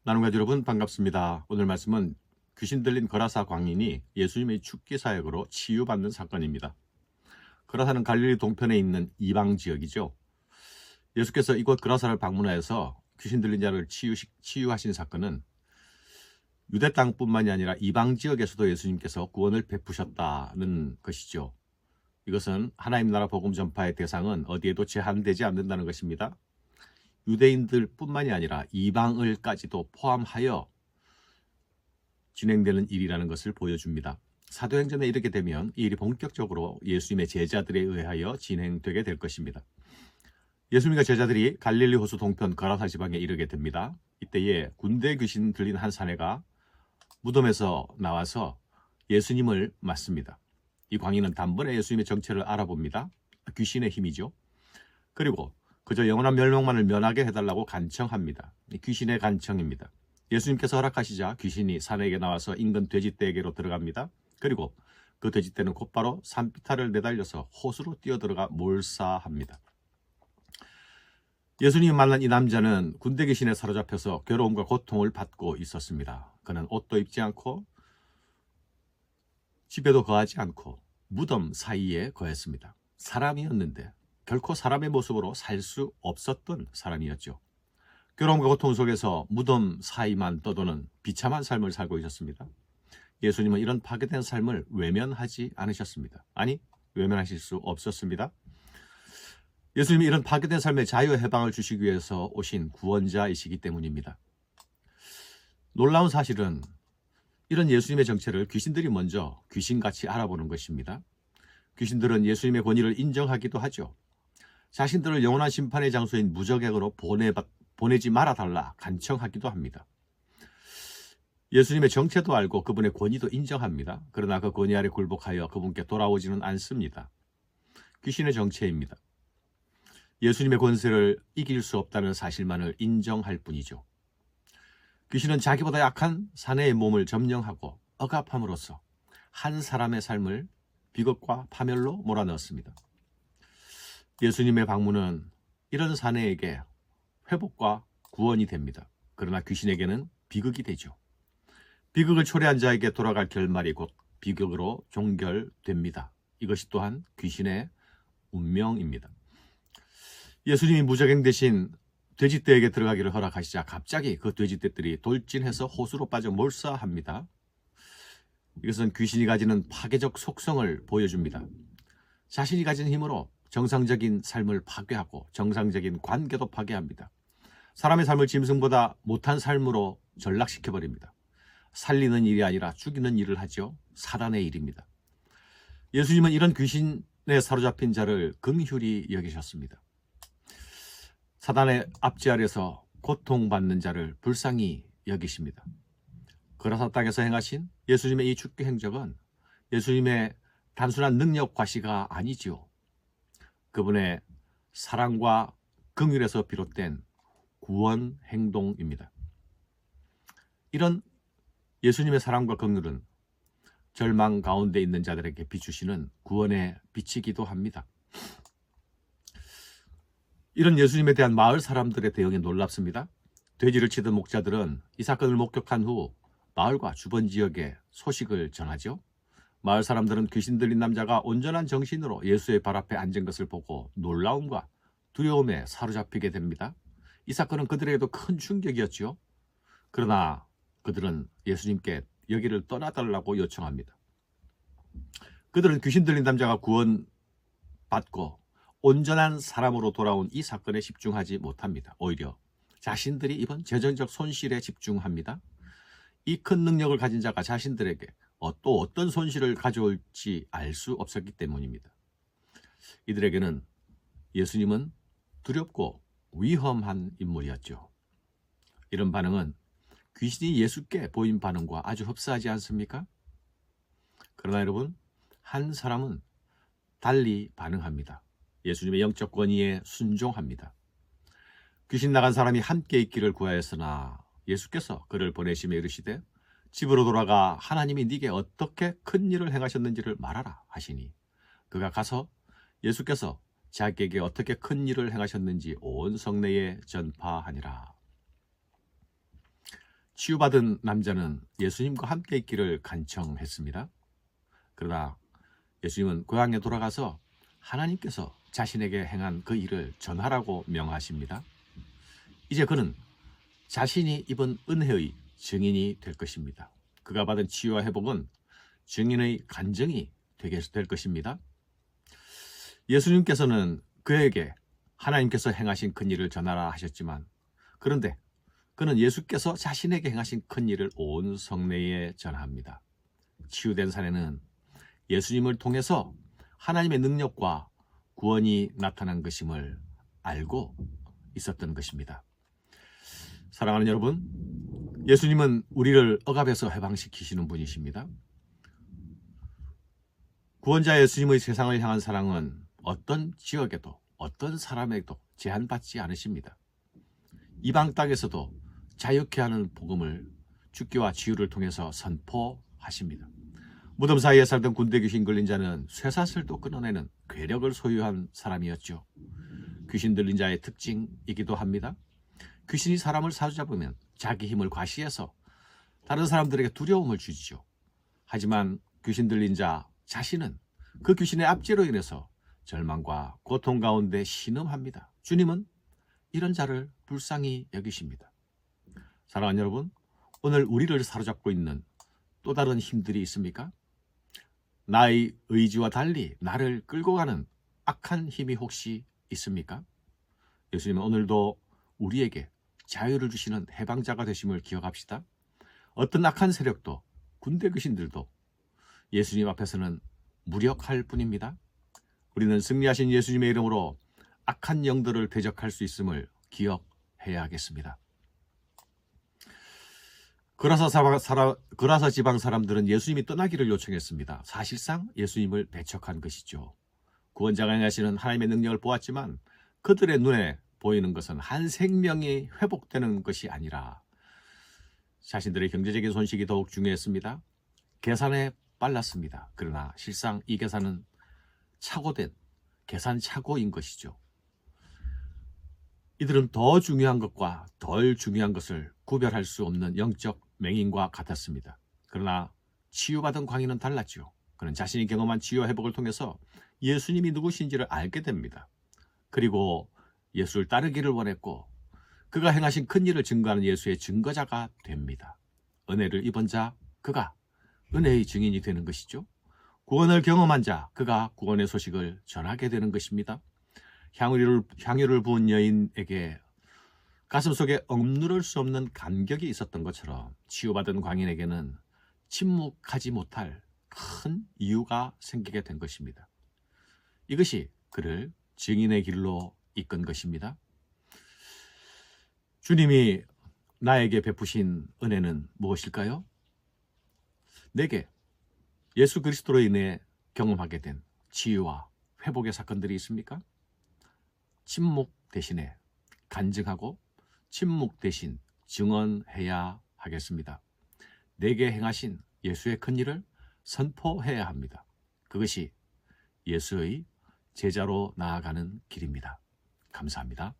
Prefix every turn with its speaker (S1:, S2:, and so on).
S1: 나눔가족 여러분 반갑습니다. 오늘 말씀은 귀신 들린 거라사 광인이 예수님의 죽기 사역으로 치유받는 사건입니다. 거라사는 갈릴리 동편에 있는 이방 지역이죠. 예수께서 이곳 거라사를 방문하여서 귀신 들린 자를 치유하신 사건은 유대 땅뿐만이 아니라 이방 지역에서도 예수님께서 구원을 베푸셨다는 것이죠. 이것은 하나님 나라 복음 전파의 대상은 어디에도 제한되지 않는다는 것입니다. 유대인들뿐만이 아니라 이방을까지도 포함하여 진행되는 일이라는 것을 보여줍니다. 사도행전에 이르게 되면 이 일이 본격적으로 예수님의 제자들에 의하여 진행되게 될 것입니다. 예수님과 제자들이 갈릴리 호수 동편 거라사 지방에 이르게 됩니다. 이때에 군대 귀신 들린 한 사내가 무덤에서 나와서 예수님을 맞습니다. 이 광인은 단번에 예수님의 정체를 알아봅니다. 귀신의 힘이죠. 그리고 그저 영원한 멸망만을 면하게 해달라고 간청합니다. 귀신의 간청입니다. 예수님께서 허락하시자 귀신이 사내에게 나와서 인근 돼지떼에게로 들어갑니다. 그리고 그 돼지떼는 곧바로 산비탈을 내달려서 호수로 뛰어들어가 몰사합니다. 예수님이 만난 이 남자는 군대 귀신에 사로잡혀서 괴로움과 고통을 받고 있었습니다. 그는 옷도 입지 않고 집에도 거하지 않고 무덤 사이에 거했습니다. 사람이었는데 결코 사람의 모습으로 살 수 없었던 사람이었죠. 괴로움과 고통 속에서 무덤 사이만 떠도는 비참한 삶을 살고 있었습니다. 예수님은 이런 파괴된 삶을 외면하지 않으셨습니다. 아니, 외면하실 수 없었습니다. 예수님이 이런 파괴된 삶의 자유 해방을 주시기 위해서 오신 구원자이시기 때문입니다. 놀라운 사실은 이런 예수님의 정체를 귀신들이 먼저 귀신같이 알아보는 것입니다. 귀신들은 예수님의 권위를 인정하기도 하죠. 자신들을 영원한 심판의 장소인 무저객으로 보내지 말아달라 간청하기도 합니다. 예수님의 정체도 알고 그분의 권위도 인정합니다. 그러나 그 권위 아래 굴복하여 그분께 돌아오지는 않습니다. 귀신의 정체입니다. 예수님의 권세를 이길 수 없다는 사실만을 인정할 뿐이죠. 귀신은 자기보다 약한 사내의 몸을 점령하고 억압함으로써 한 사람의 삶을 비극과 파멸로 몰아넣었습니다. 예수님의 방문은 이런 사내에게 회복과 구원이 됩니다. 그러나 귀신에게는 비극이 되죠. 비극을 초래한 자에게 돌아갈 결말이 곧 비극으로 종결됩니다. 이것이 또한 귀신의 운명입니다. 예수님이 무적행 대신 돼지떼에게 들어가기를 허락하시자 갑자기 그 돼지떼들이 돌진해서 호수로 빠져 몰사합니다. 이것은 귀신이 가지는 파괴적 속성을 보여줍니다. 자신이 가진 힘으로 정상적인 삶을 파괴하고 정상적인 관계도 파괴합니다. 사람의 삶을 짐승보다 못한 삶으로 전락시켜버립니다. 살리는 일이 아니라 죽이는 일을 하죠. 사단의 일입니다. 예수님은 이런 귀신에 사로잡힌 자를 긍휼히 여기셨습니다. 사단의 압제 아래서 고통받는 자를 불쌍히 여기십니다. 거라사 땅에서 행하신 예수님의 이 죽기 행적은 예수님의 단순한 능력 과시가 아니지요. 그분의 사랑과 긍휼에서 비롯된 구원 행동입니다. 이런 예수님의 사랑과 긍휼은 절망 가운데 있는 자들에게 비추시는 구원의 빛이기도 합니다. 이런 예수님에 대한 마을 사람들의 대응이 놀랍습니다. 돼지를 치던 목자들은 이 사건을 목격한 후 마을과 주변 지역에 소식을 전하죠. 마을 사람들은 귀신 들린 남자가 온전한 정신으로 예수의 발 앞에 앉은 것을 보고 놀라움과 두려움에 사로잡히게 됩니다. 이 사건은 그들에게도 큰 충격이었죠. 그러나 그들은 예수님께 여기를 떠나달라고 요청합니다. 그들은 귀신 들린 남자가 구원받고 온전한 사람으로 돌아온 이 사건에 집중하지 못합니다. 오히려 자신들이 입은 재정적 손실에 집중합니다. 이 큰 능력을 가진 자가 자신들에게 또 어떤 손실을 가져올지 알 수 없었기 때문입니다. 이들에게는 예수님은 두렵고 위험한 인물이었죠. 이런 반응은 귀신이 예수께 보인 반응과 아주 흡사하지 않습니까? 그러나 여러분, 한 사람은 달리 반응합니다. 예수님의 영적 권위에 순종합니다. 귀신 나간 사람이 함께 있기를 구하였으나 예수께서 그를 보내시며 이르시되 집으로 돌아가 하나님이 네게 어떻게 큰 일을 행하셨는지를 말하라 하시니 그가 가서 예수께서 자기에게 어떻게 큰 일을 행하셨는지 온 성내에 전파하니라. 치유받은 남자는 예수님과 함께 있기를 간청했습니다. 그러나 예수님은 고향에 돌아가서 하나님께서 자신에게 행한 그 일을 전하라고 명하십니다. 이제 그는 자신이 입은 은혜의 증인이 될 것입니다. 그가 받은 치유와 회복은 증인의 간증이 되게 될 것입니다. 예수님께서는 그에게 하나님께서 행하신 큰 일을 전하라 하셨지만, 그런데 그는 예수께서 자신에게 행하신 큰 일을 온 성내에 전합니다. 치유된 사례는 예수님을 통해서 하나님의 능력과 구원이 나타난 것임을 알고 있었던 것입니다. 사랑하는 여러분, 예수님은 우리를 억압에서 해방시키시는 분이십니다. 구원자 예수님의 세상을 향한 사랑은 어떤 지역에도 어떤 사람에도 제한받지 않으십니다. 이방 땅에서도 자유케 하는 복음을 죽기와 치유를 통해서 선포하십니다. 무덤 사이에 살던 군대 귀신 걸린 자는 쇠사슬도 끊어내는 괴력을 소유한 사람이었죠. 귀신 들린 자의 특징이기도 합니다. 귀신이 사람을 사로잡으면 자기 힘을 과시해서 다른 사람들에게 두려움을 주지요. 하지만 귀신 들린 자 자신은 그 귀신의 압제로 인해서 절망과 고통 가운데 신음합니다. 주님은 이런 자를 불쌍히 여기십니다. 사랑하는 여러분, 오늘 우리를 사로잡고 있는 또 다른 힘들이 있습니까? 나의 의지와 달리 나를 끌고 가는 악한 힘이 혹시 있습니까? 예수님은 오늘도 우리에게 자유를 주시는 해방자가 되심을 기억합시다. 어떤 악한 세력도 군대 귀신들도 예수님 앞에서는 무력할 뿐입니다. 우리는 승리하신 예수님의 이름으로 악한 영들을 대적할 수 있음을 기억해야 하겠습니다. 그라사 지방 사람들은 예수님이 떠나기를 요청했습니다. 사실상 예수님을 배척한 것이죠. 구원자가 행하시는 하나님의 능력을 보았지만 그들의 눈에 보이는 것은 한 생명이 회복되는 것이 아니라 자신들의 경제적인 손실이 더욱 중요했습니다. 계산에 빨랐습니다. 그러나 실상 이 계산은 착오된 계산 착오인 것이죠. 이들은 더 중요한 것과 덜 중요한 것을 구별할 수 없는 영적 맹인과 같았습니다. 그러나 치유받은 광인은 달랐죠. 그는 자신이 경험한 치유와 회복을 통해서 예수님이 누구신지를 알게 됩니다. 그리고 예수를 따르기를 원했고 그가 행하신 큰 일을 증거하는 예수의 증거자가 됩니다. 은혜를 입은 자, 그가 은혜의 증인이 되는 것이죠. 구원을 경험한 자, 그가 구원의 소식을 전하게 되는 것입니다. 향유를 부은 여인에게 가슴속에 억누를 수 없는 감격이 있었던 것처럼 치유받은 광인에게는 침묵하지 못할 큰 이유가 생기게 된 것입니다. 이것이 그를 증인의 길로 이끈 것입니다. 주님이 나에게 베푸신 은혜는 무엇일까요? 내게 예수 그리스도로 인해 경험하게 된 치유와 회복의 사건들이 있습니까? 침묵 대신에 간증하고 침묵 대신 증언해야 하겠습니다. 내게 행하신 예수의 큰 일을 선포해야 합니다. 그것이 예수의 제자로 나아가는 길입니다. 감사합니다.